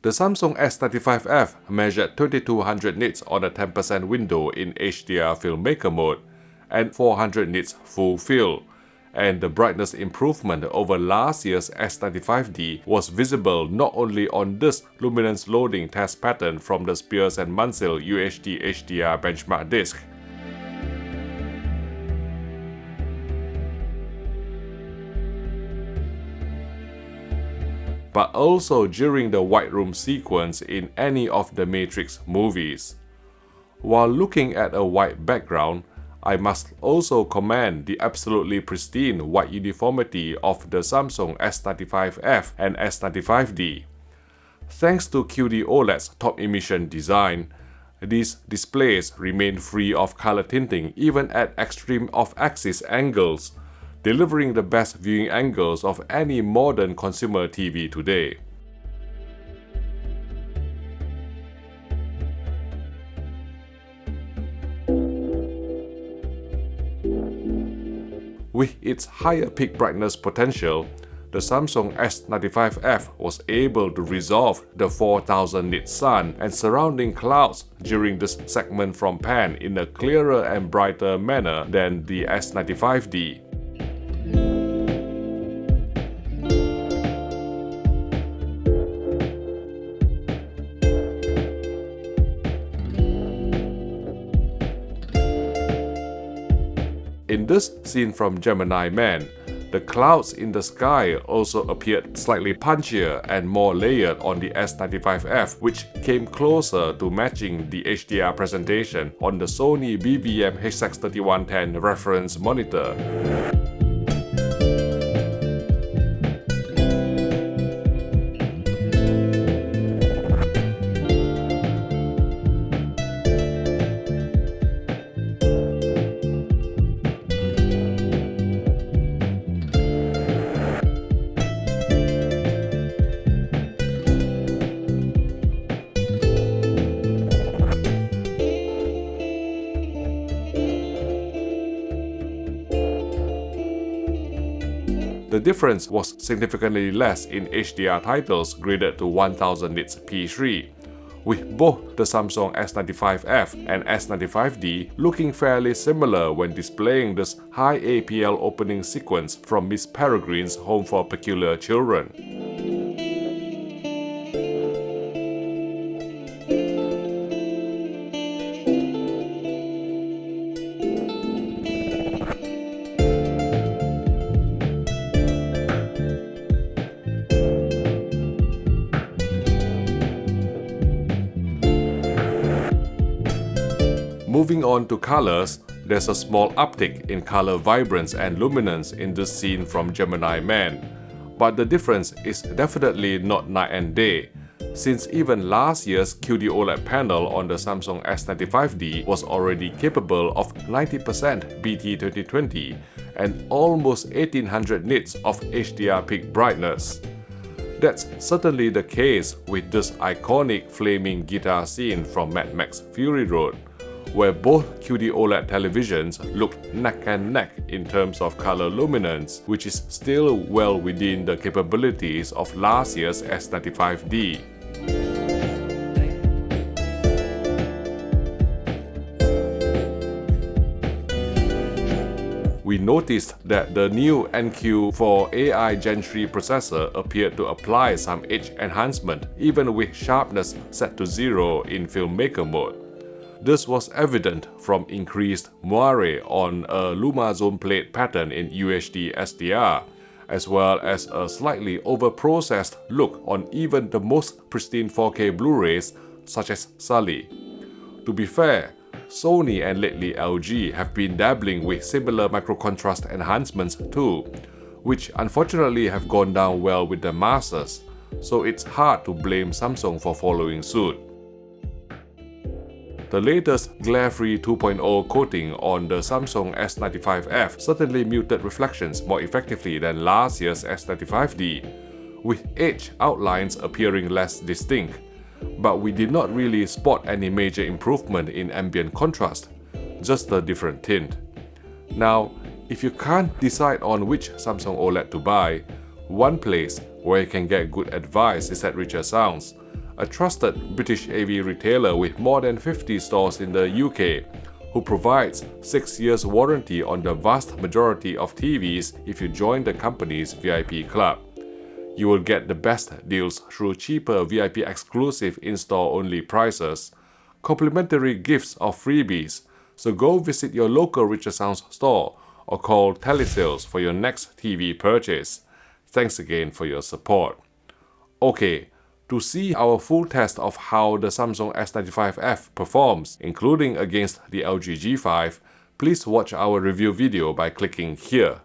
The Samsung S95F measured 2200 nits on a 10% window in HDR filmmaker mode and 400 nits full fill, and the brightness improvement over last year's S95D was visible not only on this luminance loading test pattern from the Spears & Munsell UHD HDR benchmark disc. But also during the White Room sequence in any of the Matrix movies. While looking at a white background, I must also commend the absolutely pristine white uniformity of the Samsung S95F and S95D. Thanks to QD-OLED's top emission design, these displays remain free of color tinting even at extreme off-axis angles, delivering the best viewing angles of any modern consumer TV today. With its higher peak brightness potential, the Samsung S95F was able to resolve the 4000 nit sun and surrounding clouds during this segment from pan in a clearer and brighter manner than the S95D. In this scene from Gemini Man, the clouds in the sky also appeared slightly punchier and more layered on the S95F, which came closer to matching the HDR presentation on the Sony BVM-HX3110 reference monitor. The difference was significantly less in HDR titles graded to 1000 nits P3, with both the Samsung S95F and S95D looking fairly similar when displaying this high APL opening sequence from Miss Peregrine's Home for Peculiar Children. Moving on to colors, there's a small uptick in color vibrance and luminance in this scene from Gemini Man. But the difference is definitely not night and day, since even last year's QD-OLED panel on the Samsung S95D was already capable of 90% BT 2020 and almost 1800 nits of HDR peak brightness. That's certainly the case with this iconic flaming guitar scene from Mad Max Fury Road, where both QD-OLED televisions looked neck and neck in terms of color luminance, which is still well within the capabilities of last year's S95D. We noticed that the new NQ4 AI Gen 3 processor appeared to apply some edge enhancement even with sharpness set to 0 in filmmaker mode. This was evident from increased moire on a Luma zoom plate pattern in UHD SDR, as well as a slightly overprocessed look on even the most pristine 4K Blu-rays such as Sully. To be fair, Sony and lately LG have been dabbling with similar microcontrast enhancements too, which unfortunately have gone down well with the masses, so it's hard to blame Samsung for following suit. The latest glare-free 2.0 coating on the Samsung S95F certainly muted reflections more effectively than last year's S95D, with edge outlines appearing less distinct. But we did not really spot any major improvement in ambient contrast, just a different tint. Now, if you can't decide on which Samsung OLED to buy, one place where you can get good advice is at Richer Sounds, a trusted British AV retailer with more than 50 stores in the UK, who provides 6 years warranty on the vast majority of TVs if you join the company's VIP club. You will get the best deals through cheaper VIP exclusive in-store only prices, complimentary gifts or freebies, so go visit your local Richer Sounds store or call telesales for your next TV purchase. Thanks again for your support. Okay, to see our full test of how the Samsung S95F performs, including against the LG G5, please watch our review video by clicking here.